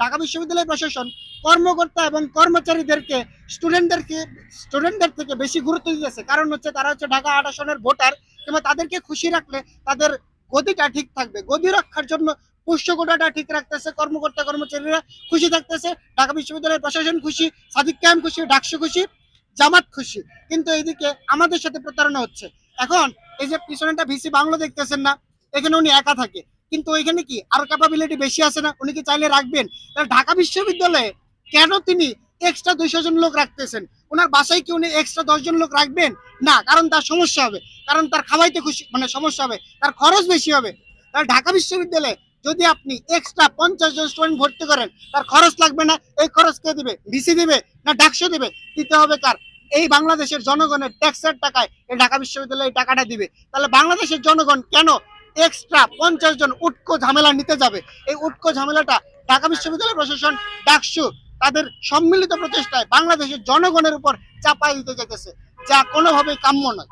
ঢাকা বিশ্ববিদ্যালয় প্রশাসন কর্মকর্তা এবং কর্মচারীদেরকে স্টুডেন্টদের থেকে বেশি গুরুত্ব দিতেছে। কারণ হচ্ছে তারা হচ্ছে ঢাকা ৮ আসনের ভোটার, কিংবা তাদেরকে খুশি রাখলে তাদের গদিটা ঠিক থাকবে। গদি রক্ষার জন্য পুষ্যকোটাটা ঠিক রাখতেছে, কর্মকর্তা কর্মচারীরা খুশি থাকতেছে, ঢাকা বিশ্ববিদ্যালয়ের প্রশাসন খুশি, সাদিক কায়েম খুশি, ডাকসু খুশি, জামাত খুশি। কিন্তু এইদিকে আমাদের সাথে প্রতারণা হচ্ছে। এখন এই যে পিছনেটা ভিসি বাংলো দেখতেছেন না, এখানে উনি একা থাকে, কিন্তু ওইখানে কি আরো ক্যাপাবিলিটি বেশি আছে না? উনি কি চাইলে রাখবেন? তাহলে ঢাকা বিশ্ববিদ্যালয়ে কেন তিনি এক্সট্রা 200 জন লোক রাখতেছেন? ওনার বাসায় কি উনি এক্সট্রা 10 জন লোক রাখবেন? না, কারণ তার সমস্যা হবে, কারণ তার খাওয়াইতে খুশি মানে সমস্যা হবে, তার খরচ বেশি হবে। তাহলে ঢাকা বিশ্ববিদ্যালয়ে যদি আপনি এক্সট্রা 50 জন স্টুডেন্ট ভর্তি করেন, তার খরচ লাগবে না? এই খরচ কে দিবে? ভিসি দিবে না ডাকসু দিবে? দিতে হবে কার? এই বাংলাদেশের জনগণের ট্যাক্সের টাকায় এই ঢাকা বিশ্ববিদ্যালয় এই টাকাটা দিবে। তাহলে বাংলাদেশের জনগণ কেন এক্সট্রা 50 জন উটকো ঝামেলা নিতে যাবে? এই উটকো ঝামেলাটা ঢাকা বিশ্ববিদ্যালয় প্রশাসন, ডাকসু তাদের সম্মিলিত প্রচেষ্টায় বাংলাদেশের জনগণের উপর চাপাই দিতে চাইতেছে, যা কোনোভাবেই কাম্য নয়।